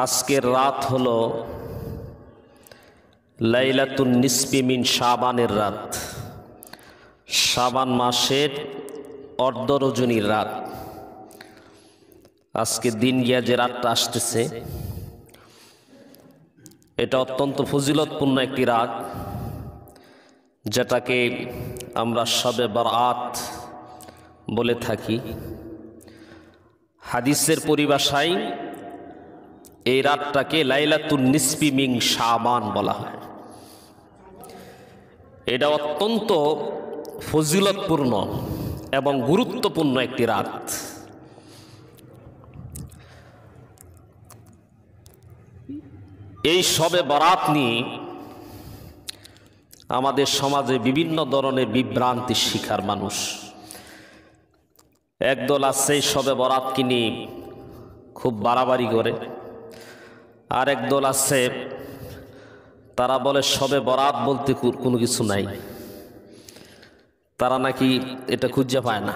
আজকের রাত হলো লাইলাতুন নিসফি মিন শাবানের রাত, শাবান মাসের অর্ধ রজনীর রাত। আজকে দিন গিয়া যে রাতটা আসতেছে এটা অত্যন্ত ফজিলতপূর্ণ একটি রাত, যেটাকে আমরা শবে বরাত বলে থাকি। হাদিসের পরিভাষায় এই রাতটাকে লাইলাতুন নিসফি মিন শাবান বলা হয়। এটা অত্যন্ত ফজিলতপূর্ণ এবং গুরুত্বপূর্ণ একটি রাত। এই শবে বরাত নিয়ে আমাদের সমাজে বিভিন্ন ধরনের বিভ্রান্তির শিকার মানুষ। একদল আছে শবে বরাতকে নিয়ে খুব বাড়াবাড়ি করে, আর একদল আছে তারা বলে শবে বরাত বলতে কোনো কিছু নাই, তারা নাকি এটা খুঁজে পায় না।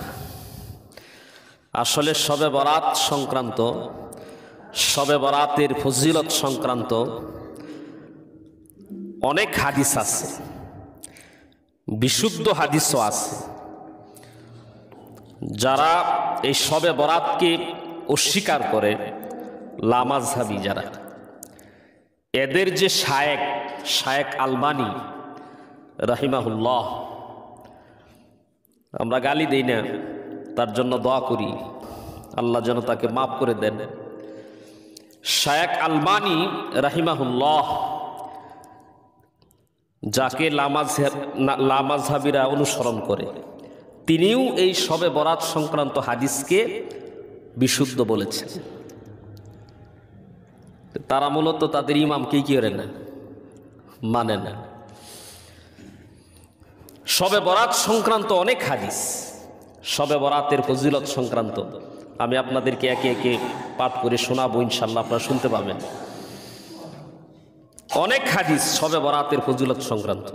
আসলে শবে বরাত সংক্রান্ত, শবে বরাতের ফজিলত সংক্রান্ত অনেক হাদিস আছে, বিশুদ্ধ হাদিসও আছে। যারা এই শবে বরাতকে অস্বীকার করে, লামাযহাবী যারা, এদের যে শায়েখ আলবানী রাহিমাহুল্লাহ, আমরা গালি দেই না, তার জন্য দোয়া করি আল্লাহ যেন তাকে মাফ করে দেন। শায়েখ আলবানী রাহিমাহুল্লাহ, যাকে লামাযহাবীরা অনুসরণ করে, তিনিও এই শবে বরাত সংক্রান্ত হাদিসকে বিশুদ্ধ বলেছেন। তারা মূলত তাদের ইমামকে কি করে না, মানে না। শবে বরাত সংক্রান্ত অনেক হাদিস, শবে বরাতের ফজিলত সংক্রান্ত আমি আপনাদেরকে একে একে পাঠ করে শোনাবো, ইনশাল্লাহ আপনারা শুনতে পাবেন। অনেক হাদিস শবে বরাতের ফজিলত সংক্রান্ত,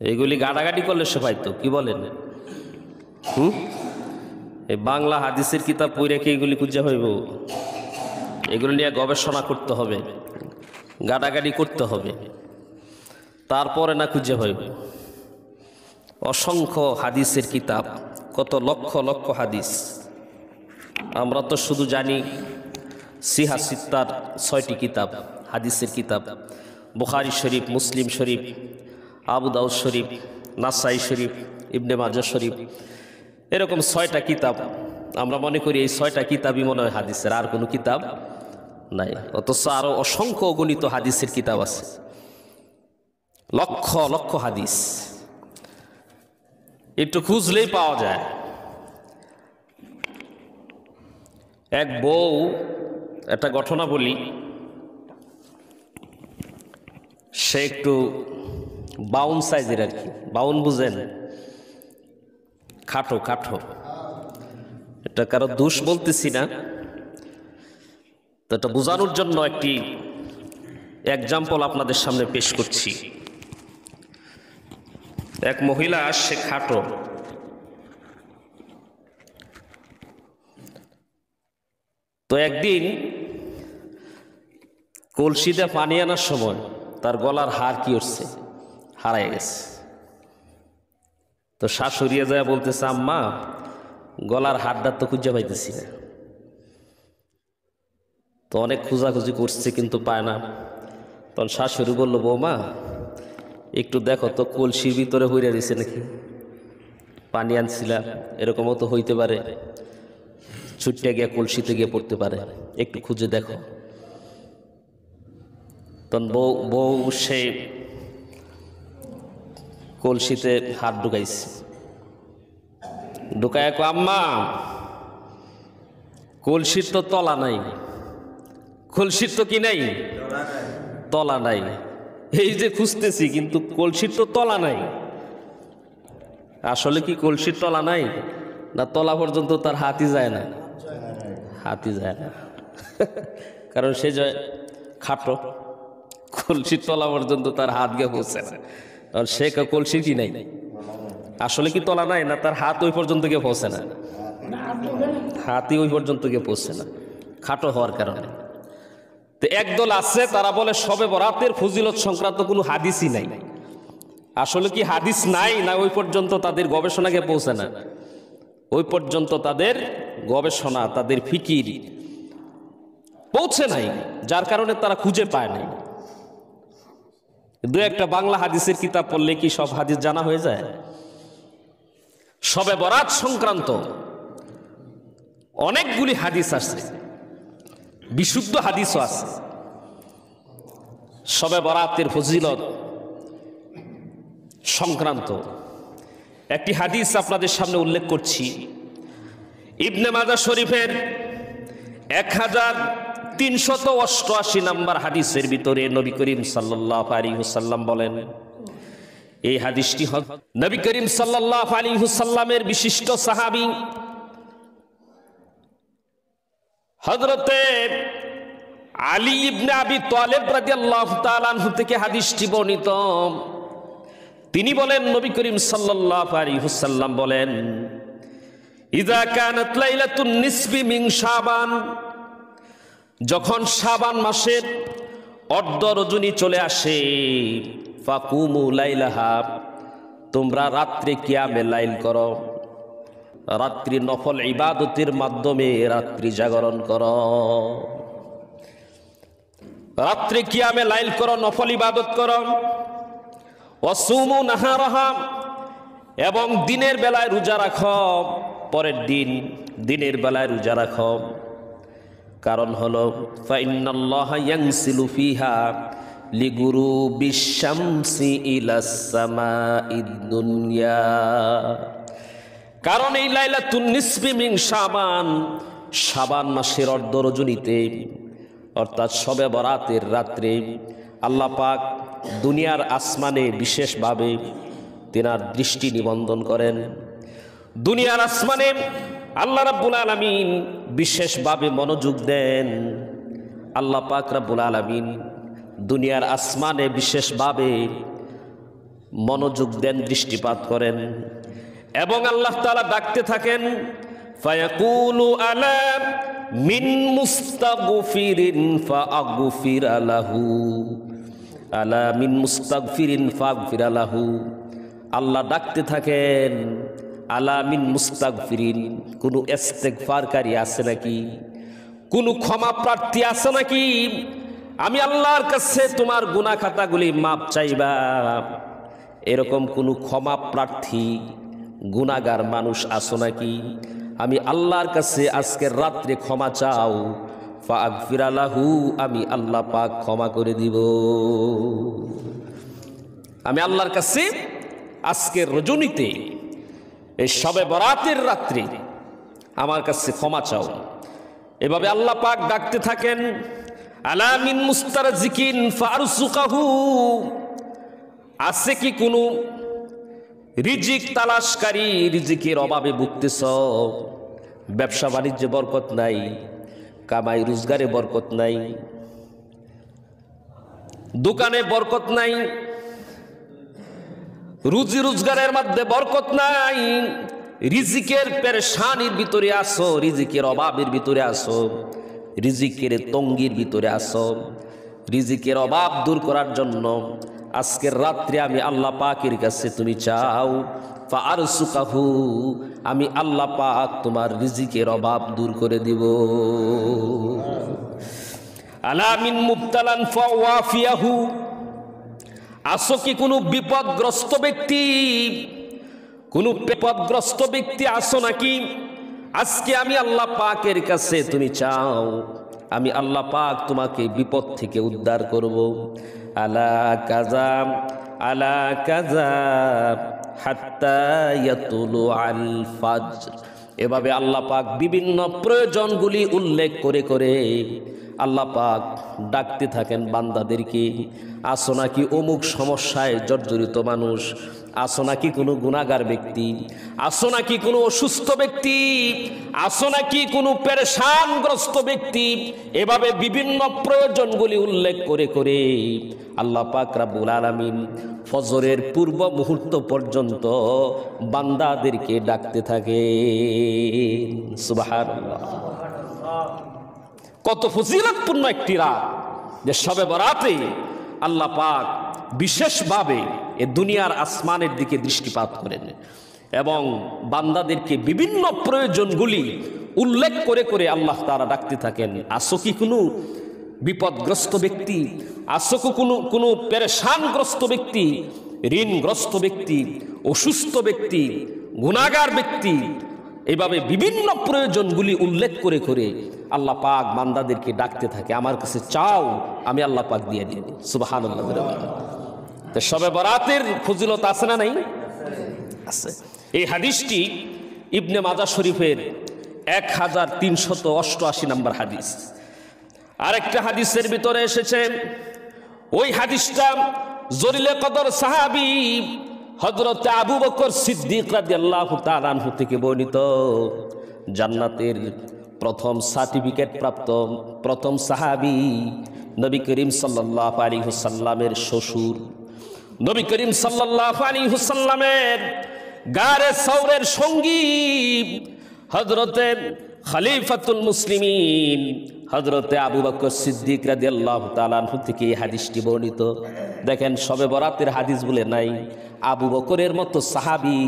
এগুলি গাড়াগাড়ি করলে সে পাইতো, কি বলেন? এই বাংলা হাদিসের কিতাব পড়ে কি এগুলি খুঁজে হইব? এগুলি নিয়ে গবেষণা করতে হবে, গাড়াগাড়ি করতে হবে, তারপরে না খুঁজে হইব। অসংখ্য হাদিসের কিতাব, কত লক্ষ লক্ষ হাদিস। আমরা তো শুধু জানি সিহা সিত্তার 6টি কিতাব, হাদিসের কিতাব, বুখারী শরীফ, মুসলিম শরীফ, আবু দাউদ শরীফ, নাসাই শরীফ, ইবনে মাজাহ শরীফ, এরকম 6টা কিতাব। আমরা মনে করি এই 6টা কিতাবই মনে হয় হাদিসের, আর কোনো কিতাব নাই। অথচ আরো অসংখ্য অগণিত হাদিসের কিতাব আছে, লক্ষ লক্ষ হাদিস, একটু খুঁজলেই পাওয়া যায়। এক বউ, একটা ঘটনা বলি, সে একটু বাউন সাইজের, আর কি বাউন বুঝেন, খাটো খাটো। এটা কারো দোষ বলতেছি না, তো এটা বোঝানোর জন্য একটি এক্সাম্পল আপনাদের সামনে পেশ করছি। এক মহিলা, সে খাটো, তো একদিন কলসিতে পানি আনার সময় তার গলার হার কি হচ্ছে, হারাই গেছে। তো শাশুড়িয়ে যায় বলতেছে, আম্মা গলার হারটা তো খুঁজে পাইতেছি না। তো অনেক খোঁজাখুঁজি করছে কিন্তু পায় না। তখন শাশুড়ি বলল, বৌমা একটু দেখো তো কলসির ভিতরে হইয়া দিছে নাকি, পানি আনছিলা, এরকমও তো হইতে পারে, ছুটতে গিয়ে কলসিতে গিয়ে পড়তে পারে, একটু খুঁজে দেখো। তখন বউ সে কলসিতে হাত ঢুকাইছে, ঢুকায়, আম্মা কলসির তো তলা নাই, কলসির তো কি নাই, তলা নাই। এই যে খুঁজতেছি কিন্তু কলসির তো তলা নাই। আসলে কি কলসির তলা নাই, না তলা পর্যন্ত তার হাতই যায় না, হাতই যায় না। কারণ সে যে খাটো, কলসির তলা পর্যন্ত তার হাত গিয়ে পৌঁছে না। আর সে কলসির কি নাই, আসলে কি তলা নাই, না তার হাত ওই পর্যন্ত গিয়ে পৌঁছে না, হাতই ওই পর্যন্ত গিয়ে পৌঁছে না। খাটো হওয়ার কারণে। তো একদল আছে তারা বলে শবে বরাতের ফজিলত সংক্রান্ত কোনো হাদিসই নাই। আসলে কি হাদিস নাই, না ওই পর্যন্ত তাদের গবেষণাকে পৌঁছে না, ওই পর্যন্ত তাদের গবেষণা, তাদের ফিকির পৌঁছে নাই, যার কারণে তারা খুঁজে পায় নাই। দু একটা বাংলা হাদিসের কিতাব পড়লে কি সব হাদিস জানা হয়ে যায়? শবে বরাত সংক্রান্ত অনেকগুলি হাদিস আছে, বিশুদ্ধ হাদিসও আছে। শবে বরাতের ফজিলত সংক্রান্ত একটি হাদিস আপনাদের সামনে উল্লেখ করছি। ইবনে মাজাহ শরীফের 1388 নম্বর হাদিসের ভিতরে নবী করিম সাল্লাল্লাহু আলাইহি ওয়াসাল্লাম বলেন, এই হাদিসটি নবী করিম সাল্লাল্লাহু আলাইহি ওয়াসাল্লামের বিশিষ্ট সাহাবী হযরতে আলী ইবনে আবি তালেব রাদিয়াল্লাহু তাআলা আনহু থেকে হাদিসটি বর্ণিত। তিনি বলেন, নবী করিম সাল্লাল্লাহু আলাইহি ওয়াসাল্লাম বলেন, ইযা কানাত লাইলাতুন নিসফি মিন শাবান, যখন শাবান মাসের অর্ধ রজনী চলে আসে, ফাকুমু লাইলাহা, তোমরা রাত্রে কিয়ামে লাইল করো, রাত্রি নফল ইবাদতের মাধ্যমে রাত্রি জাগরণ করো, রাত্রে কিয়ামে লাইল করো, নফল ইবাদত করো। ওয়াসুমু নাহারাহা, এবং দিনের বেলায় রোজা রাখো, পরের দিন দিনের বেলায় রোজা রাখো। কারণ হলো ফাইন্নাল্লাহা ইয়ানসিলু ফিহা লিগুরুবিশ শামসি ইলাস সামাইদ দুনিয়া, কারণ এই লাইলাতুন নিসফি মিন শাবান, শাবান মাসের অর্ধ রজনীতে অর্থাৎ শবে বরাতের রাত্রে আল্লাহ পাক দুনিয়ার আসমানে বিশেষভাবে তিনার দৃষ্টি নিবন্ধন করেন। দুনিয়ার আসমানে আল্লাহ রাব্বুল আলামিন বিশেষভাবে মনোযোগ দেন। আল্লাহ পাক রাব্বুল আলামিন দুনিয়ার আসমানে বিশেষভাবে মনোযোগ দেন, দৃষ্টিপাত করেন, এবং আল্লাহ তাআলা ডাকতে থাকেন, ফায়াকুলু আলা মিন মুস্তাগফিরিন ফাআগফির লাহু, আলা মিন মুস্তাগফিরিন ফাগফির লাহু। আল্লাহ ডাকতে থাকেন, আলা মিন মুস্তাগফিরিন, কোনো ইস্তেগফারকারী আছে নাকি, কোনো ক্ষমা প্রার্থী আছে নাকি, আমি আল্লাহর কাছে তোমার গুনাহ খাতাগুলি মাপ চাইবা, এরকম কোনো ক্ষমা প্রার্থী গুনাহগার মানুষ আছো নাকি, আমি আল্লাহর কাছে আজকের রাত্রে ক্ষমা চাও, ফাগফির লাহু, আমি আল্লাহ পাক ক্ষমা করে দিব। আমি আল্লাহর কাছে আজকের রজনীতে, এই শবে বরাতের রাত্রে আমার কাছে ক্ষমা চাও। এভাবে আল্লাহ পাক ডাকতে থাকেন, আলা মিন মুস্তারজিকিন ফারসুকাহু, আছে কি কোনো রিজিক তালাশকারী, রিজিকের অভাবে ভুগতেছ, ব্যবসা বাণিজ্যে বরকত নাই, কামাই রোজগারে বরকত নাই, দোকানে বরকত নাই, রুজি রোজগারের মধ্যে বরকত নাই, রিজিকের পেরেশানির ভিতরে আসো, রিজিকের অভাবের ভিতরে আসো, রিজিকের তঙ্গির ভিতরে আসো, রিজিকের অভাব দূর করার জন্য আজকের রাত্রে আমি আল্লাহ পাকের কাছে তুমি চাও, ফারসুকাহু, আমি আল্লাহ পাক তোমার রিজিকের অভাব দূর করে দিব। আলা মিন মুবতালান ফাওয়াফিয়াহু, আসো কি কোনো বিপদগ্রস্ত ব্যক্তি, কোনো বিপদগ্রস্ত ব্যক্তি আসো নাকি, আজকে আমি আল্লাহ পাকের কাছে তুমি চাও, আমি আল্লাহ পাক তোমাকে বিপদ থেকে উদ্ধার করব। আলা কাযা আলা কাযা হাত্তা ইয়াতুলু আল ফাজর, এভাবে আল্লাহ পাক বিভিন্ন প্রয়োজনগুলি উল্লেখ করে করে আল্লাহ পাক ডাকতে থাকেন বান্দাদেরকে, আসো নাকি অমুক সমস্যায় জর্জরিত মানুষ, আসো নাকি কোনো গুনাহগার ব্যক্তি, আসো নাকি কোনো অসুস্থ ব্যক্তি, আসো নাকি কোনো পেরেশানগ্রস্ত ব্যক্তি, এভাবে বিভিন্ন প্রয়োজনগুলি উল্লেখ করে করে আল্লাহ পাক রব্বুল আলামিন ফজরের পূর্ব মুহূর্ত পর্যন্ত বান্দাদেরকে ডাকতে থাকে। সুবহানাল্লাহ। কত ফজিলতপূর্ণ একটি রাত, যে শবে বরাতে আল্লাহ পাক বিশেষভাবে এ দুনিয়ার আসমানের দিকে দৃষ্টিপাত করেন এবং বান্দাদেরকে বিভিন্ন প্রয়োজনগুলি উল্লেখ করে করে আল্লাহ তাআলা ডাকতে থাকেন। আসো কি কোনো বিপদগ্রস্ত ব্যক্তি, আসো কি কোনো পেরেশানগ্রস্ত ব্যক্তি, ঋণগ্রস্ত ব্যক্তি, অসুস্থ ব্যক্তি, গুনাহগার ব্যক্তি, এইভাবে বিভিন্ন প্রয়োজনগুলি উল্লেখ করে করে আল্লাহ পাক বান্দাদেরকে ডাকতে থাকে, আমার কাছে চাও, আমি আল্লাহ পাক দিয়ে দিব। সুবহানাল্লাহ। তো শবে বরাতের ফজিলত আছে না নাই? আছে। এই হাদিসটি ইবনে মাজাহ শরীফের 1388 নম্বর হাদিস। আরেকটা হাদিসের ভিতরে এসেছে, ওই হাদিসটা জলিলে কদর সাহাবী হযরত আবু বকর সিদ্দিক রাদিয়াল্লাহু তাআলা আনহু থেকে বর্ণিত। জান্নাতের প্রথম সার্টিফিকেট প্রাপ্ত প্রথম সাহাবী নবী করিম সাল্লাল্লাহু আলাইহি ওয়াসাল্লামের শ্বশুর, নবী করিম সাল্লাল্লাহু আলাইহি ওয়াসাল্লামের গারে সওরের সঙ্গী হযরতে খলিফাতুল মুসলিমিন হযরতে আবু বকর সিদ্দিক রাদিয়াল্লাহু তাআলা আনহু থেকে এই হাদিসটি বর্ণিত। দেখেন, শবে বরাতের হাদিস বলে নাই, আবু বকরের মতো সাহাবী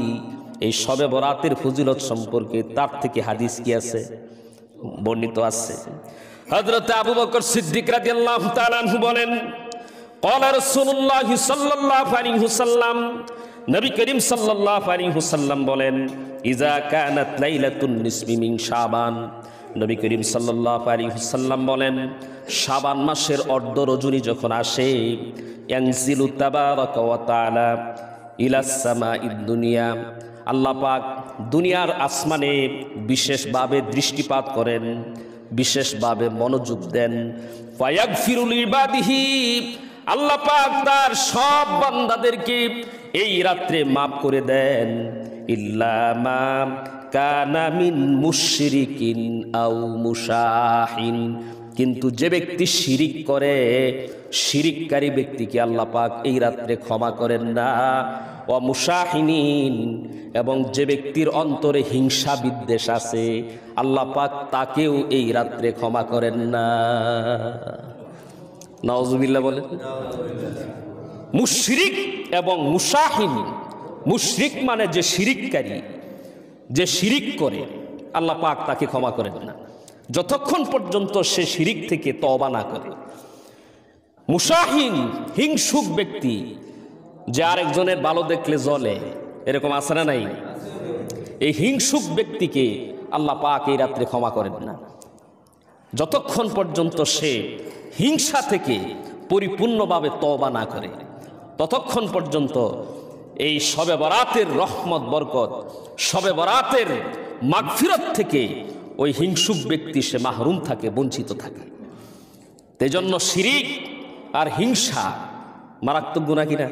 এই শবে বরাতের ফজিলত সম্পর্কে তার থেকে হাদিস কি আছে? বর্ণিত আছে। হযরতে আবু বকর সিদ্দিক রাদিয়াল্লাহু তাআলা আনহু বলেন, ক্বালা রাসূলুল্লাহ সাল্লাল্লাহু আলাইহি ওয়াসাল্লাম, নবী করিম সাল্লাল্লাহু আলাইহি ওয়াসাল্লাম বলেন, ইজা কানাত লাইলাতুন নিসফি মিন শাবান, নবী করিম সাল্লাল্লাহু আলাইহি ওয়াসাল্লাম বলেন, শাবান মাসের অর্ধ রজনী যখন আসে, ইয়ানজিলু তাবারাকা ওয়া তাআলা ইলাস সামাঈদ দুনিয়া, আল্লাহ পাক দুনিয়ার আসমানে বিশেষভাবে দৃষ্টিপাত করেন, বিশেষভাবে মনোযোগ দেন। ফায়াগফিরু লিবাদিহি, আল্লাহ পাক তার সব বান্দাদেরকে এই রাত্রে মাফ করে দেন। ইল্লা মা কানা মিন মুশরিকিন আও মুশাহিন, কিন্তু যে ব্যক্তি শিরিক করে, শিরিককারী ব্যক্তিকে আল্লাহ পাক এই রাত্রে ক্ষমা করেন না। ওয়া মুশাহিনিন, এবং যে ব্যক্তির অন্তরে হিংসা বিদ্বেষ আছে, আল্লাহ পাক তাকেও এই রাত্রে ক্ষমা করেন না। নাউজুবিল্লাহ বলেন। মুশরিক এবং মুশাহিন, মুশরিক মানে যে শিরিককারী, যে শিরিক করে, আল্লাহ পাক তাকে ক্ষমা করেন না যতক্ষণ পর্যন্ত সে শিরিক থেকে তওবা না করে। মুশাহিন, হিংসুক ব্যক্তি, যে আরেকজনের ভালো দেখলে জ্বলে, এরকম আছে না নাই? এই হিংসুক ব্যক্তিকে আল্লাহ পাক এই রাত্রে ক্ষমা করেন না যতক্ষণ পর্যন্ত সে হিংসা থেকে পরিপূর্ণভাবে তওবা না করে, ততক্ষণ পর্যন্ত এই শবে বরাতের রহমত বরকত, শবে বরাতের মাগফিরত থেকে ওই হিংসুক ব্যক্তি সে মাহরুম থাকে, বঞ্চিত থাকে। এজন্য শিরিক আর হিংসা মারাত্মক গুনাহ কিনা?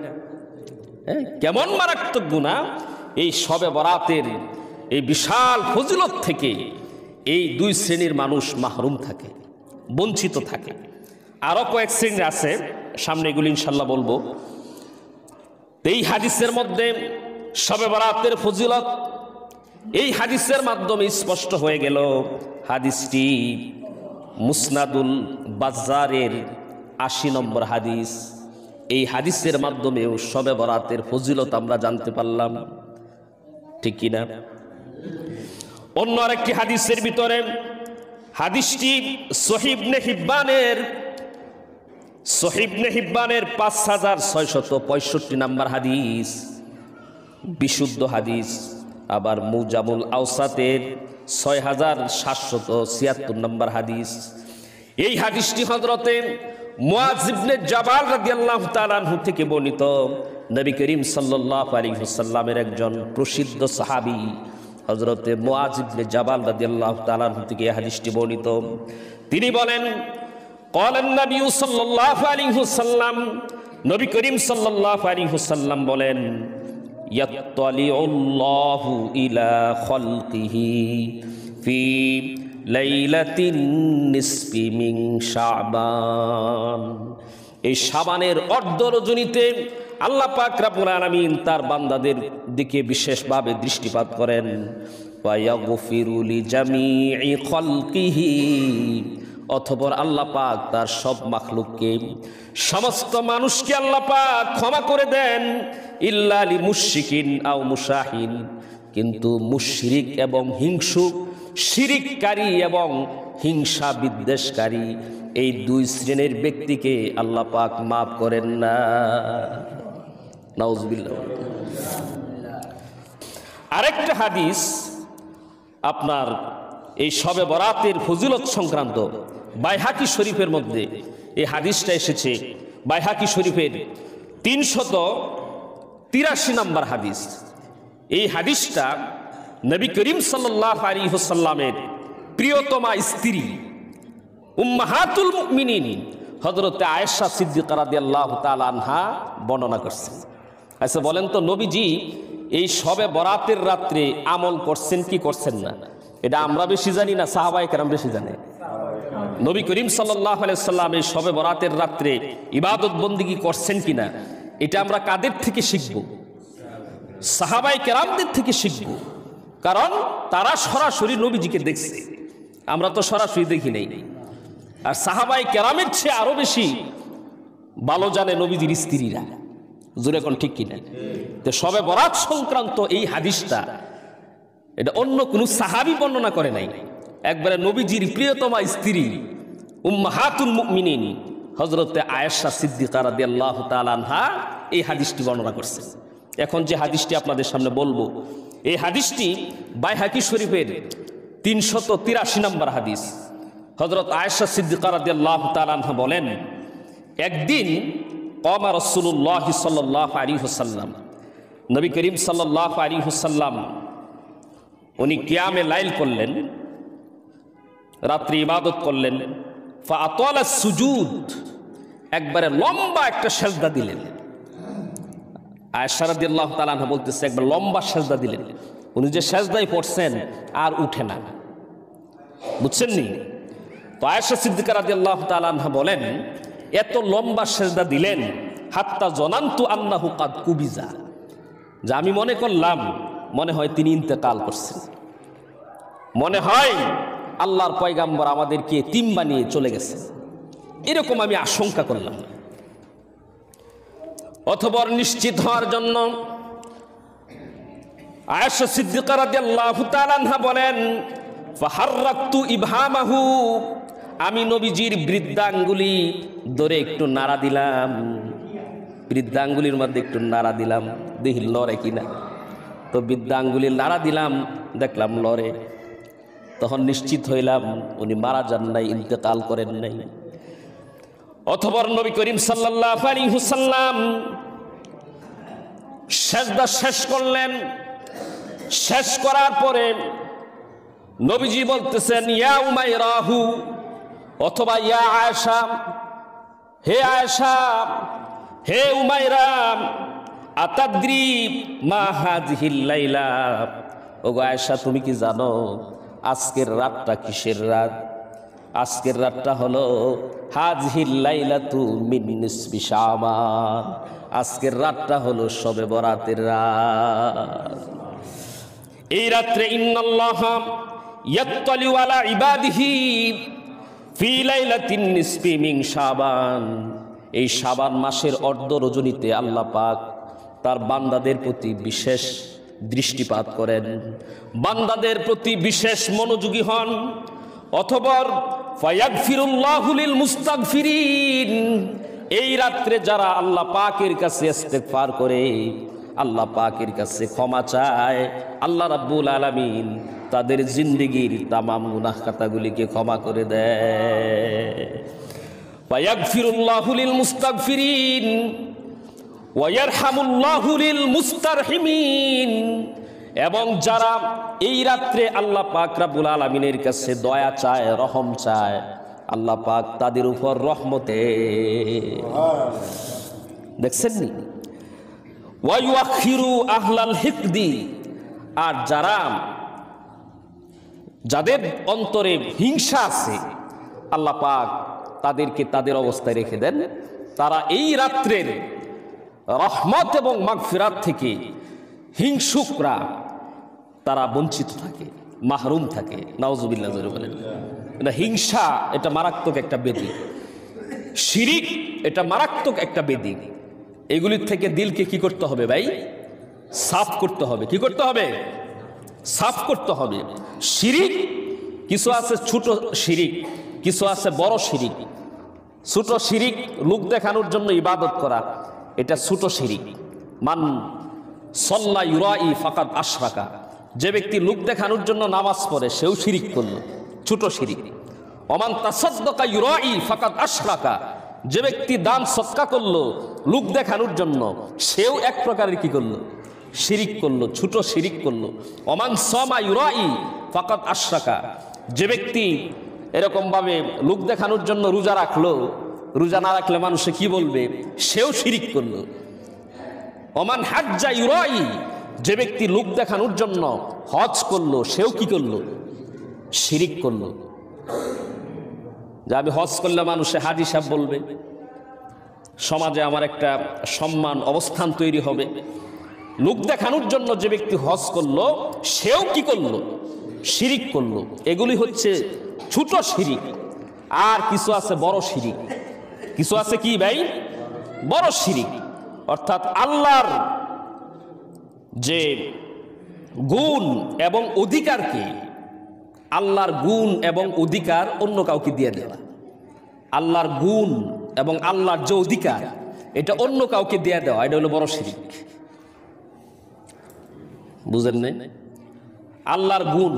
কেমন মারাত্মক গুনাহ! এই শবে বরাতের এই বিশাল ফজিলত থেকে এই দুই শ্রেণীর মানুষ মাহরুম থাকে, বঞ্চিত থাকে। আরো কয়েক শ্রেণী আছে, সামনে এগুলি ইনশাল্লাহ বলবো। এই হাদিসের মধ্যে শবে বরাতের ফজিলত এই হাদিসের মাধ্যমে স্পষ্ট হয়ে গেল। হাদিসটি মুসনাদুল বাজ্জারের 80 নম্বর হাদিস। এই হাদিসের মাধ্যমেও শবে বরাতের ফজিলত আমরা জানতে পারলাম, ঠিক কিনা? অন্য আরেকটি হাদিসের ভিতরে, হাদিসটি সহিহ ইবনে হিব্বানের 5665 নম্বর হাদিস, বিশুদ্ধ হাদিস। আবার মুজামুল আওসাতের 6776 নম্বর হাদিস। এই হাদিসটি হযরতে মুআয ইবনে জাবাল রাদিয়াল্লাহু তাআলা আনহু থেকে বর্ণিত। নবী করিম সাল্লাল্লাহু আলাইহি ওয়াসাল্লামের একজন প্রসিদ্ধ সাহাবী হযরতে মুআয ইবনে জাবাল রাদিয়াল্লাহু তাআলা আনহু থেকে এই হাদিসটি বর্ণিত। তিনি বলেন, ক্বালা নবী সাল্লাল্লাহু আলাইহি ওয়াসাল্লাম, নবী করিম সাল্লাল্লাহু আলাইহি ওয়াসাল্লাম বলেন, ইয়াত্তালিউল্লাহু ইলা খালকিহি ফি লাইলাতিন নিসফি মিন শাবান। এই শাবানের অর্ধ রজনীতে আল্লাহ পাক রব্বুল আলামিন তার বান্দাদের দিকে বিশেষভাবে দৃষ্টিপাত করেন। ওয়া ইয়াগফিরু লিজামিই খালকিহি অতঃপর আল্লাহ পাক তার সব মাখলুককে, সমস্ত মানুষকে আল্লাহ পাক ক্ষমা করে দেন, ইল্লা লি মুশরিকিন আও মুশাহিন, কিন্তু মুশরিক এবং হিংসুক, শিরিককারী এবং হিংসা বিদ্বেষকারী, এই দুই শ্রেণীর ব্যক্তিকে আল্লাহ পাক মাফ করেন না। নাউজুবিল্লাহ। আরেকটা হাদিস আপনার এই শবে বরাতের ফজিলত সংক্রান্ত বাইহাকি শরীফের মধ্যে এই হাদিসটা এসেছে। বাইহাকি শরীফের 383 নম্বর হাদিস। এই হাদিসটা নবী করিম সাল্লাল্লাহু আলাইহি ওয়াসাল্লামের প্রিয়তমা স্ত্রী উম্মাহাতুল মুমিনিন হযরত আয়েশা সিদ্দিকা রাদিয়াল্লাহু তাআলা আনহা বর্ণনা করছেন। আচ্ছা বলেন তো, নবীজি এই শবে বরাতের রাত্রে আমল করছেন কি করছেন না? এটা আমরা বেশি জানি না সাহাবায়ে কেরাম বেশি জানে? নবী করিম সাল্লাল্লাহু আলাইহি ওয়াসাল্লাম এই শবে বরাতের রাত্রে ইবাদত বন্দেগী করছেন কিনা, এটা আমরা কাদের থেকে শিখব? সাহাবায়ে কেরামদের থেকে শিখব, কারণ তারা সরাসরি নবীজিকে দেখছে, আমরা তো সরাসরি দেখি নাই। আর সাহাবায়ে কেরামের চেয়ে আরো বেশি ভালো জানে নবীজির স্ত্রীরা। জোরে কোন ঠিক কিনা? তো শবে বরাত সংক্রান্ত এই হাদিসটা এটা অন্য কোন সাহাবী বর্ণনা করে নাই, একবারে নবীজির প্রিয়তমা স্ত্রী উম্মাহাতুল মুমিনিন হযরতে আয়েশা সিদ্দিকা রাদিয়াল্লাহু তাআলা আনহা এই হাদিসটি বর্ণনা করছেন। এখন যে হাদিসটি আপনাদের সামনে বলবো, এই হাদিসটি বাইহাকি শরীফের 383 নম্বর হাদিস। হযরত আয়েশা সিদ্দিকা রাদিয়াল্লাহু তাআলা আনহা বলেন, একদিন কামা রাসূলুল্লাহ সাল্লাল্লাহু আলাইহি ওয়াসাল্লাম, নবী করিম সাল্লাল্লাহু আলাইহি ওয়াসাল্লাম উনি কিয়ামে লাইল করলেন, রাত্রি ইবাদত করলেন। ফাআতালা সুজুদ, একবারে লম্বা একটা সেজদা দিলেন। আয়েশা রাদিয়াল্লাহু তাআলা আনহা বলতেছে, একবার লম্বা সেজদা দিলেন। উনি যে সেজদায় পড়ছেন আর উঠে না, বুঝছেন নি? তো আয়েশা সিদ্দিকা রাদিয়াল্লাহু তাআলা আনহা বলেন, এত লম্বা সেজদা দিলেন, হাত্তা জনান্তু আন্নাহু কাদ কুবিজা, যে আমি মনে করলাম মনে হয় তিনি ইন্তেকাল করছেন, মনে হয় আল্লাহর পয়গাম্বর আমাদেরকে তিম বানিয়ে চলে গেছে, এরকম আমি আশঙ্কা করলাম। অথবা নিশ্চিত হওয়ার জন্য আয়েশা সিদ্দিকা রাদিয়াল্লাহু তাআলা আনহা বলেন, ফাহাররাকতু ইবহামাহু, আমি নবীজির বৃদ্ধাঙ্গুলি ধরে একটু নাড়া দিলাম, বৃদ্ধাঙ্গুলির মধ্যে একটু নাড়া দিলাম, দেখি লড়ে কিনা। তো বৃদ্ধাঙ্গুলির নাড়া দিলাম, দেখলাম লড়ে। তখন নিশ্চিত হইলাম উনি মারা যান নাই, ইন্তেকাল করেন নাই। অথবা নবী করিম সাল্লাল্লাহু আলাইহি ওয়াসাল্লাম সেজদা শেষ করলেন। শেষ করার পরে নবীজি বলতেছেন, ইয়া উমাইরাহু, অথবা ইয়া আয়েশা, হে আয়েশা, হে উমাইরা, আতাদ্রি মা হাযিহিল লাইলা, ওগো আয়েশা তুমি কি জানো আজকের রাতটা কিসের রাত? আজকের রাতটা হলো হাযিহিল লাইলাতু মিন নিসফি শাবান, আজকের রাতটা হলো শবে বরাতের রাত। এই রাত্রে ইন্নাল্লাহা ইয়াত্তালিউ আলা ইবাদিহি ফি লাইলাতিন নিসফি মিন শাবান, এই শাবান মাসের অর্ধ রজনীতে আল্লাহ পাক তার বান্দাদের প্রতি বিশেষ দৃষ্টিপাত করেন, বান্দাদের প্রতি বিশেষ মনোযোগী হন। অথবা ফায়াগফিরুল্লাহু লিল মুস্তাগফিরিন, এই রাত্রে যারা আল্লাহ পাকের কাছে ইস্তেগফার করে, আল্লাহ পাকের কাছে ক্ষমা চায়, আল্লাহ রাব্বুল আলামিন তাদের জিন্দেগির তামাম গুনাহ খাতাগুলিকে ক্ষমা করে দেয়। ফায়াগফিরুল্লাহু লিল মুস্তাগফিরিন ওয়া ইয়ারহামুল্লাহু লিল মুস্তারহিমিন, এবং যারা এই রাত্রে আল্লাহ পাক রব্বুল আলামিনের কাছে দয়া চায়, রহম চায়, আল্লাহ পাক তাদের উপর রহমতে, দেখছেন নি? ওয়া ইউআখিরু আহলাল হিকদি, আর যাদের অন্তরে হিংসা আছে আল্লাহ পাক তাদেরকে তাদের অবস্থায় রেখে দেন। তারা এই রাত্রের রহমত এবং মাগফিরাত থেকে হিংসুকরা তারা বঞ্চিত থাকে, মাহরুম থাকে। নাউজুবিল্লাহ, জোরে বলেন। না, হিংসা এটা মারাত্মক একটা ব্যাধি, শিরিক এটা মারাত্মক একটা ব্যাধি। এগুলির থেকে দিলকে কি করতে হবে ভাই? সাফ করতে হবে। কি করতে হবে? সাফ করতে হবে। শিরিক কিছু আছে ছোট শিরিক, কিছু আছে বড় শিরিক। ছোট শিরিক লোক দেখানোর জন্য ইবাদত করা, এটা ছোট শিরিক। মান সাল্লা ইউরাই ফাকাদ আশরাকা, যে ব্যক্তি লোক দেখানোর জন্য নামাজ পড়ে সেও শিরিক করলো, ছোট শিরিক। ওমান তাসাদ্দাকা ইউরাই ফাকাদ আশরাকা, যে ব্যক্তি দান সদকা করলো লোক দেখানোর জন্য সেও এক প্রকারের কি করলো? শিরিক করলো, ছোট শিরিক করলো। ওমান সামা ইউরাই ফাকাদ আশরাকা, যে ব্যক্তি এরকম ভাবে লোক দেখানোর জন্য রোজা রাখলো, রোজা না রাখলে মানুষে কি বলবে, সেও শিরিক করলো। ওমান হাজ্জা ইউরাই, যে ব্যক্তি লোক দেখানোর জন্য হজ করলো সেও কি করলো? শিরিক করলো। যে আমি হজ করলে মানুষে হাজি সাহেব বলবে, সমাজে আমার একটা সম্মান অবস্থান তৈরি হবে। লোক দেখানোর জন্য যে ব্যক্তি হজ করলো সেও কি করলো? শিরিক করলো। এগুলি হচ্ছে ছোট শিরিক। আর কিছু আছে বড় শিরিক। কিছু আছে কি ভাই? বড় শিরিক। অর্থাৎ আল্লাহর যে গুণ এবং অধিকারকে, আল্লাহর গুণ এবং অধিকার অন্য কাউকে দিয়ে দেওয়া। আল্লাহর গুণ এবং আল্লাহর যে অধিকার এটা অন্য কাউকে দিয়ে দেওয়া, এটা হলো বড় শিরিক। বুঝেন নাই? আল্লাহর গুণ,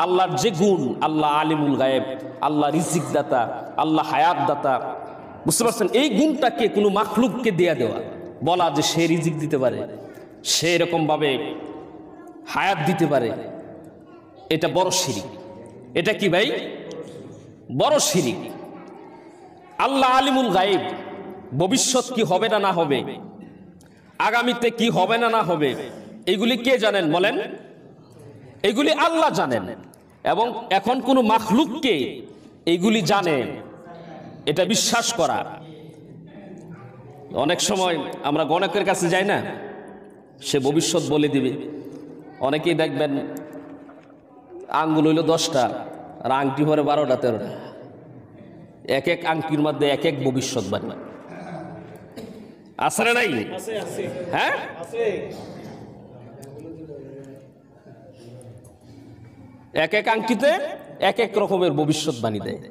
আল্লাহর যে গুণ, আল্লাহ আলিমুল গায়েব, আল্লাহ রিজিক দাতা, আল্লাহ হায়াত দাতা, বুঝতে পারছেন? এই গুণটাকে কোনো মাখলুককে দিয়ে দেওয়া, বলা যে সে রিজিক দিতে পারে, সে এরকম ভাবে হায়াত দিতে পারে, এটা বড় শিরিক। এটা কি ভাই? বড় শিরিক। আল্লাহ আলিমুল গায়েব, ভবিষ্যৎ কি হবে না না হবে, আগামীতে কি হবে না না হবে, এগুলি কে জানেন বলেন? এগুলি আল্লাহ জানেন। এবং এখন কোনো মাখলুককে এগুলি জানে এটা বিশ্বাস করা, অনেক সময় আমরা গণকের কাছে যাই না, সে ভবিষ্যৎ বলে দিবে। অনেকেই দেখবেন আঙ্গুল হইল 10টা আর আংটি পরে 12টা 13টা, এক এক আংটির মধ্যে এক এক ভবিষ্যৎবাণী। আছে না নাই? হ্যাঁ, এক এক আংটিতে এক এক রকমের ভবিষ্যৎবাণী দেয়।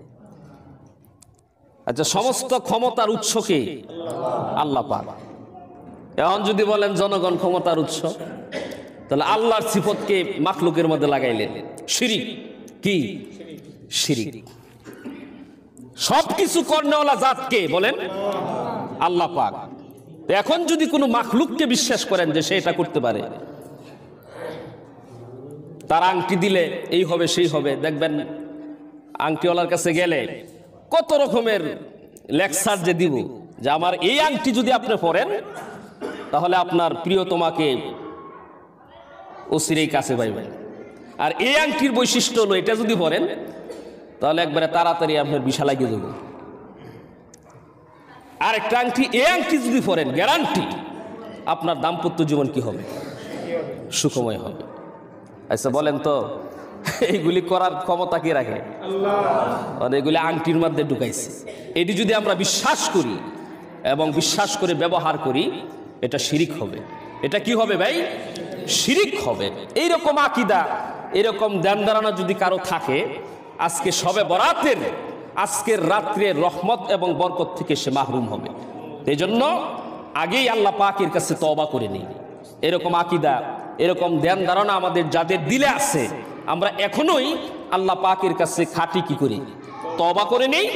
আচ্ছা, সমস্ত ক্ষমতার উৎস কে? আল্লাহ পাক। এখন যদি বলেন জনগণ ক্ষমতার উৎস, তাহলে আল্লাহর সিফতকে মাখলুকের মধ্যে লাগাইলেন, শিরিক। কি শিরিক? সবকিছু কর্নেওয়ালা জাতকে বলেন আল্লাহ পাক। এখন যদি কোনো মাখলুককে বিশ্বাস করেন যে সে এটা করতে পারে, তার আংটি দিলে এই হবে সেই হবে, দেখবেন আংটিওয়ালার কাছে গেলে কত রকমের লেকচার যে দিব, যে আমার এই আংটি যদি আপনি পরেন তাহলে আপনার প্রিয় তোমাকে অচিরেই কাছে পাইবেন, আর এই আংটির বৈশিষ্ট্য হলো এটা যদি পরেন তাহলে একবারে তাড়াতাড়ি আপনার বিষা লাগিয়ে দেব। আর একটা আংটি, এই আংটি যদি পরেন গ্যারান্টি আপনার দাম্পত্য জীবন কি হবে? সুখময় হবে। আচ্ছা বলেন তো, এইগুলি করার ক্ষমতা কে রাখে? আল্লাহ। এগুলি আংটির মধ্যে ঢুকাইছে। এটি যদি আমরা বিশ্বাস করি এবং বিশ্বাস করে ব্যবহার করি, এটা শিরিক হবে। এটা কি হবে ভাই? শিরিক হবে। এইরকম আকীদা, এরকম ধ্যান ধারণা যদি কারো থাকে, আজকে শবে বরাতের আজকের রাত্রের রহমত এবং বরকত থেকে সে মাহরুম হবে। এই জন্য আগেই আল্লাহ পাকের কাছে তওবা করে নিই। এরকম আকীদা, এরকম ধ্যান ধারণা আমাদের যাদের দিলে আছে, আমরা এখনোই আল্লাহ পাকের কাছে খাঁটি কি করি? তওবা করে নেই,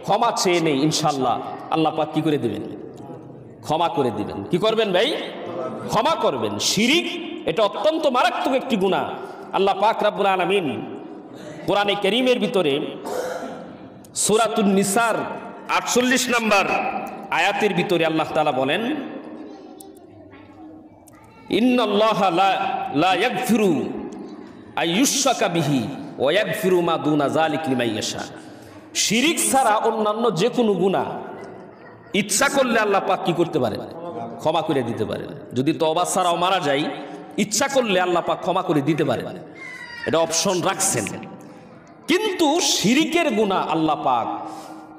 ক্ষমা চেয়ে নেই। ইনশাআল্লাহ আল্লাহ পাক কি করে দিবেন? ক্ষমা করে দিবেন। কি করবেন ভাই? ক্ষমা করবেন। শিরিক এটা অত্যন্ত মারাত্মক একটি গুনাহ। আল্লাহ পাক রব্বুল আলামিন কোরআনে কারীমের ভিতরে সূরাতুন নিসার 48 নম্বর আয়াতের ভিতরে আল্লাহ তাআলা বলেন, ইন্নাল্লাহা লা ইয়াগফিরু আইয়ুশরাকা বিহি ওয়া ইয়াগফিরু মা দুনা যালিকা লিমান ইয়াশা। শিরিক ছাড়া অন্যান্য যে কোনো গুনাহ ইচ্ছা করলে আল্লাহ পাক কি করতে পারেন? ক্ষমা করে দিতে পারেন। যদি তওবা ছাড়াও মারা যায়, ইচ্ছা করলে আল্লাহ পাক ক্ষমা করে দিতে পারেন। এটা অপশন রাখছেন। কিন্তু শিরিকের গুনাহ আল্লাহ পাক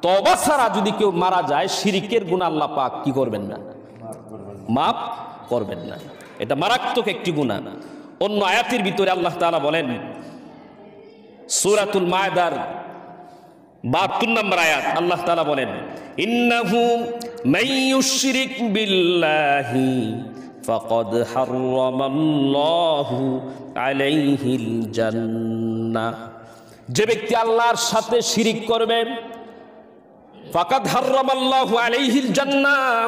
তওবা ছাড়া যদি কেউ মারা যায়, শিরিকের গুনাহ আল্লাহ পাক কি করবেন না? মাফ করবেন না। এটা মারাত্মক একটি গুনাহ। অন্য আয়াতের ভিতরে আল্লাহ তাআলা বলেন, সূরাতুল মায়েদার 72 নম্বর আয়াত, আল্লাহ তাআলা বলেন, ইন্নাহু মাইয়ুশরিক বিল্লাহি ফাকাদ হারামাল্লাহু আলাইহিল জান্নাহ। যে ব্যক্তি আল্লাহর সাথে শিরিক করবে, ফাকাদ হারামাল্লাহু আলাইহিল জান্নাহ,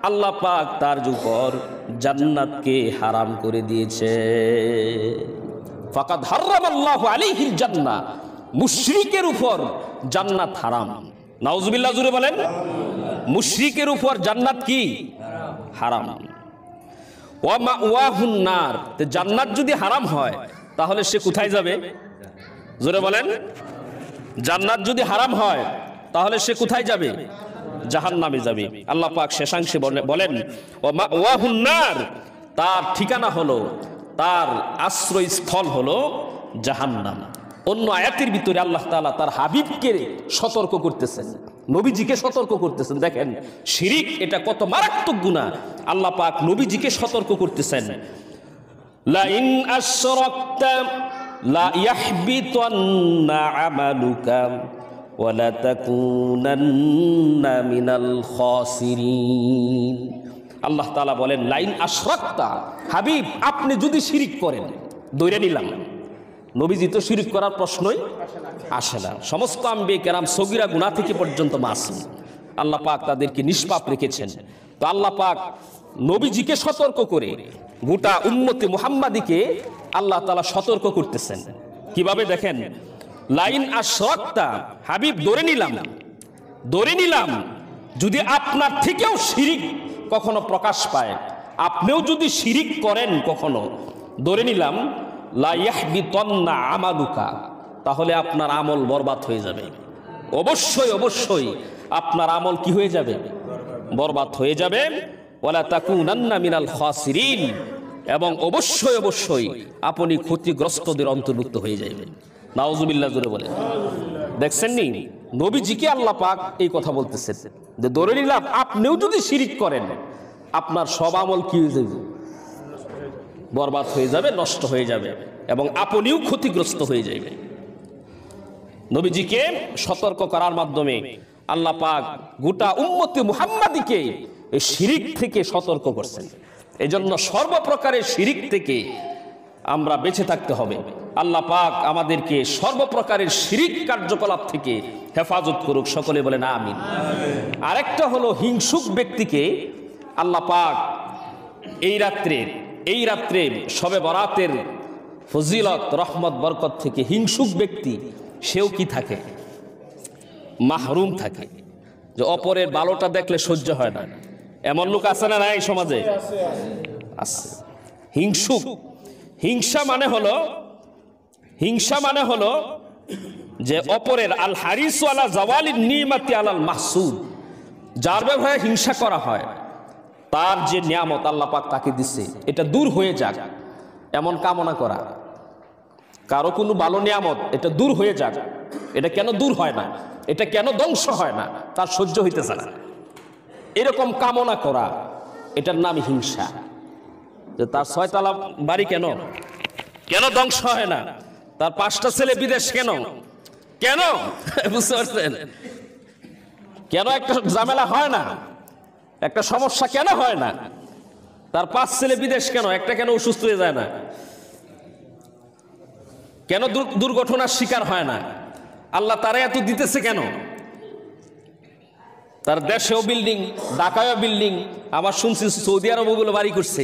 আল্লাহ পাক তার উপর জান্নাতকে হারাম করে দিয়েছে। ফাকাদ হারামাল্লাহু আলাইহিল জান্নাহ, মুশরিকের উপর জান্নাত হারাম। নাউজুবিল্লাহ, জোরে বলেন। মুশরিকের উপর জান্নাত কি? হারাম। ওয়া মাওয়াহুন নার, জান্নাত যদি হারাম হয় তাহলে সে কোথায় যাবে? জোরে বলেন। জান্নাত যদি হারাম হয় তাহলে সে কোথায় যাবে? জাহান্নামে যাবে। আল্লাহ পাক শেষাংশে বলেন, ওয়া মাওয়াহুন নার, তার ঠিকানা হলো, তার আশ্রয়স্থল হলো জাহান্নাম। অন্য আয়াতের ভিতরে আল্লাহ তাআলা তার হাবিবকে সতর্ক করতেছেন, নবীজিকে সতর্ক করতেছেন। দেখেন শিরিক এটা কত মারাত্মক গুনাহ। আল্লাহ পাক নবীজিকে সতর্ক করতেছেন, লা ইন আশরাকতা লা ইয়াহবিতান্না আমালুকা ওয়া লা তাকুনান্না মিনাল খাসিরিন। আল্লাহ তাআলা বলেন, লা ইন আশরাকতা, হাবিব আপনি যদি শিরিক করেন, ধরে নিলাম নবীজি তো শিরিক করার প্রশ্নই আসে না। সমস্ত আম্বিয়া কেরাম সগীরা গুনাহ থেকে পর্যন্ত মাসুম, আল্লাহ পাক তাদেরকে নিষ্পাপ রেখেছেন। তো আল্লাহ পাক নবীজিকে সতর্ক করে গোটা উম্মতে মুহাম্মাদিকে আল্লাহ তাআলা সতর্ক করতেছেন। কিভাবে দেখেন, লাইন আশরাকতা, হাবিব ধরে নিলাম যদি আপনার থেকেও শিরিক কখনো প্রকাশ পায়, আপনিও যদি শিরিক করেন কখনো, ধরে নিলাম লা ইয়াহবিতান্না আমালুকা, তাহলে আপনার আমল বরবাদ হয়ে যাবে। অবশ্যই আপনার আমল কি হয়ে যাবে? বরবাদ হয়ে যাবে। ওয়ালা তাকুনান্না মিনাল খাসিরিন, এবং অবশ্যই আপনি ক্ষতিগ্রস্তদের অন্তর্ভুক্ত হয়ে যাবেন। নাউজুবিল্লাহ, জোরে বলেন। দেখছেন নি, নবীজিকে আল্লাহ পাক এই কথা বলতেছেন যে ধরে নিলাম আপনিও যদি শিরিক করেন, আপনার সব আমল কি হয়ে যাবে? বরবাদ হয়ে যাবে, নষ্ট হয়ে যাবে, এবং আপনিও ক্ষতিগ্রস্ত হয়ে যাবে। নবীজিকে সতর্ক করার মাধ্যমে আল্লাহ পাক গোটা উম্মতে মুহাম্মাদিকে এই শিরিক থেকে সতর্ক করছেন। এজন্য সর্বপ্রকারের শিরিক থেকে আমরা বেঁচে থাকতে হবে। আল্লাহ পাক আমাদেরকে সর্বপ্রকারের শিরিক কার্যকলাপ থেকে হেফাজত করুক, সকলে বলেন আমিন। আরেকটা হলো হিংসুক ব্যক্তিকে আল্লাহ পাক এই রাত্রে শবে বরাতের ফজিলত, রহমত, বরকত থেকে হিংসুক ব্যক্তি সেও কি থাকে? মাহরুম থাকে। যে অপরের ভালোটা দেখলে সহ্য হয় না, এমন লোক আছে না এই সমাজে? আছে। হিংসা মানে হলো যে অপরের আল হারিসু আলা জাওয়ালিন নিমাতি আলাল মাহসুদ, যার ব্যাপারে হিংসা করা হয়, তার যে নিয়ামত আল্লাহ পাক তাকে দিচ্ছে এটা দূর হয়ে যাক এমন কামনা করা। কারো কোনো ভালো নিয়ামত এটা দূর হয়ে যাক, এটা কেন দূর হয় না, এটা কেন ধ্বংস হয় না, তার সহ্য হইতেছে না, এরকম কামনা করা, এটার নাম হিংসা। যে তার 6 তলা বাড়ি কেন ধ্বংস হয় না, তার 5টা ছেলে বিদেশ কেন বুঝতে পারছেন? কেন একটা ঝামেলা হয় না, একটা সমস্যা কেন হয় না, তার 5 ছেলে বিদেশ কেন, একটা কেন অসুস্থ হয়ে যায় না, কেন দুর্ঘটনার শিকার হয় না, আল্লাহ তারা এত দিতেছে কেন? তার দেশেও বিল্ডিং, ঢাকায়ও বিল্ডিং, আবার শুনছি সৌদি আরব গুলো বাড়ি করছে,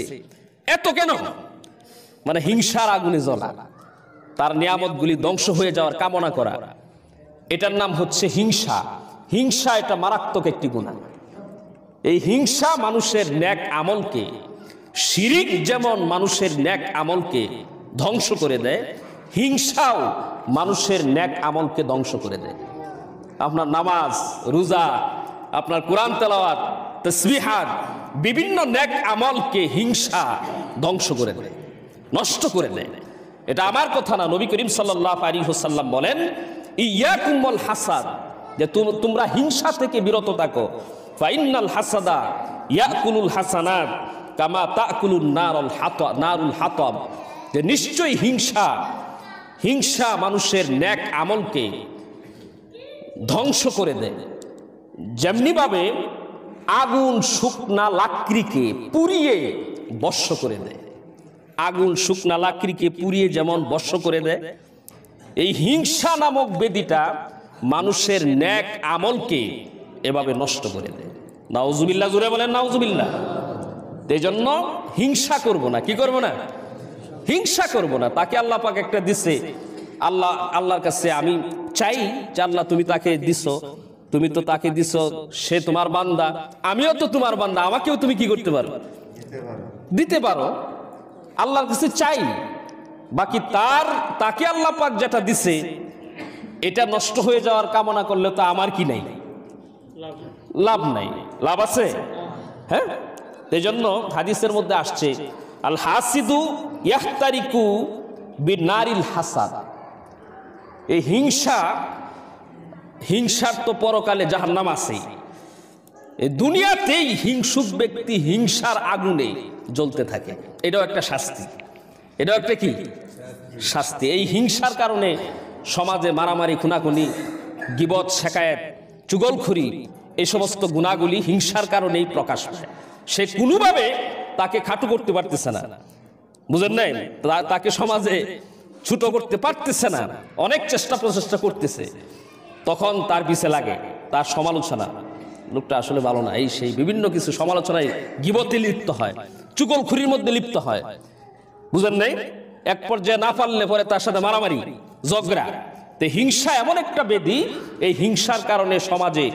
এত কেন? মানে হিংসার আগুনে জ্বলা, তার নিয়ামতগুলি ধ্বংস হয়ে যাওয়ার কামনা করা, এটার নাম হচ্ছে হিংসা। এটা মারাত্মক একটি গুনাহ। এই হিংসা মানুষের নেক আমলকে, শিরিক যেমন মানুষের নেক আমলকে ধ্বংস করে দেয়, হিংসাও মানুষের নেক আমলকে ধ্বংস করে দেয়। আপনার নামাজ, রোজা, আপনার কোরআন তেলাওয়াত, তাসবিহাত, বিভিন্ন নেক আমলকে হিংসা ধ্বংস করে দেয়, নষ্ট করে দেয়। এটা আমার কথা না, নবী করিম সাল্লাল্লাহু আলাইহি ওয়াসাল্লাম বলেন ইয়াকুম ওয়াল হাসাদ, যে তোমরা হিংসা থেকে বিরত থাকো। ফাইন্নাল হাসাদা ইয়াকুলুল হাসানাত কামা তাকুলুন নারুল হাতাব, যে নিশ্চয়ই হিংসা মানুষের নেক আমলকে ধ্বংস করে দেয়, যেমনিভাবে আগুন শুকনা লাকড়িকে পুড়িয়ে ভস্ম করে দেয়। আগুন শুকনা লাকড়িকে পুড়িয়ে যেমন ভস্ম করে দেয়, এই হিংসা নামক বেদিটা মানুষের নেক আমলকে এভাবে নষ্ট করে দেয়। নাউজুবিল্লাহ, জুড়ে বলেন নাউজুবিল্লাহ। এই জন্য হিংসা করব না। কি করব না? হিংসা করব না। তাকে আল্লাহ পাক একটা দিছে, আল্লাহর কাছে আমি চাই যে আল্লাহ তুমি তাকে দিছো, তুমি তো তাকে দিছো, সে তোমার বান্দা, আমিও তো তোমার বান্দা, আমাকেও তুমি কি করতে পারো? দিতে পারো। আল্লাহর কাছে চাই। বাকি তাকে আল্লাহ পাক যেটা দিছে এটা নষ্ট হয়ে যাওয়ার কামনা করলে তো আমার কি নাই? লাভ নাই। লাভ আছে? হ্যাঁ। এই জন্য হাদিসের মধ্যে আসছে আল হাসিদু ইয়াহতারিকু বিনারিল হাসাদ, এই হিংসার তো পরকালে জাহান্নাম আছে। এই দুনিয়াতেই হিংসুক ব্যক্তি হিংসার আগুনে জ্বলতে থাকে। এটাও একটা শাস্তি। এটাও একটা কি শাস্তি? এই হিংসার কারণে সমাজে মারামারি, খুনাখুনি, গীবত, শেকায়েত, চুগলখুরি, এই সমস্ত গুণাগুলি হিংসার কারণেই প্রকাশ পায়। সে কোনোভাবে তাকে খাটো করতে পারতেছে না, বুঝেন নাই? তাকে সমাজে ছোট করতে পারতেছে না, অনেক চেষ্টা প্রচেষ্টা করতেছে। তখন তার পিছে লাগে তার সমালোচনা, লোকটা আসলে ভালো না, এই সেই বিভিন্ন কিছু সমালোচনায়, গীবতে লিপ্ত হয়, চুগলখুরির মধ্যে লিপ্ত হয়, বুঝেন নাই? এক পর্যায়ে না পারলে পরে তার সাথে মারামারি, ঝগড়া। তো হিংসা এমন একটা বেদি, এই হিংসার কারণে সমাজে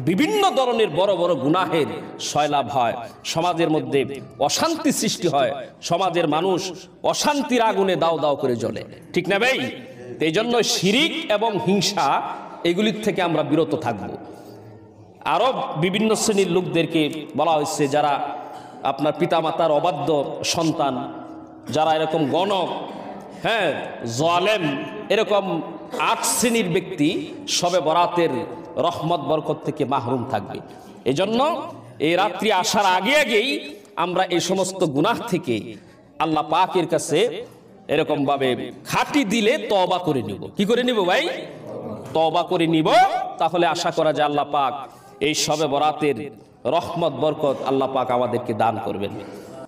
বিভিন্ন ধরনের বড় বড় গুনাহের সয়লাভ হয়, সমাজের মধ্যে অশান্তি সৃষ্টি হয়, সমাজের মানুষ অশান্তির আগুনে দাও দাও করে জ্বলে। ঠিক না ভাই? এই জন্য শিরিক এবং হিংসা এগুলির থেকে আমরা বিরত থাকব। আরো বিভিন্ন শ্রেণীর লোকদেরকে বলা হয়েছে, যারা আপনার পিতামাতার অবাধ্য সন্তান, যারা এরকম গণক, হ্যাঁ, জালেম, এরকম 8 শ্রেণীর ব্যক্তি শবে বরাতের রহমত বরকত থেকে মাহরুম থাকবে। এজন্য এই রাত্রি আসার আগেই আমরা এই সমস্ত গুনাহ থেকে আল্লাহ পাকের কাছে এরকম ভাবে খাঁটি দিলে তওবা করে নিব। কি করে নিব ভাই? তওবা করে নিব। তাহলে আশা করা যায় আল্লাহ পাক এই শবে বরাতের রহমত বরকত আল্লাহ পাক আমাদেরকে দান করবেন।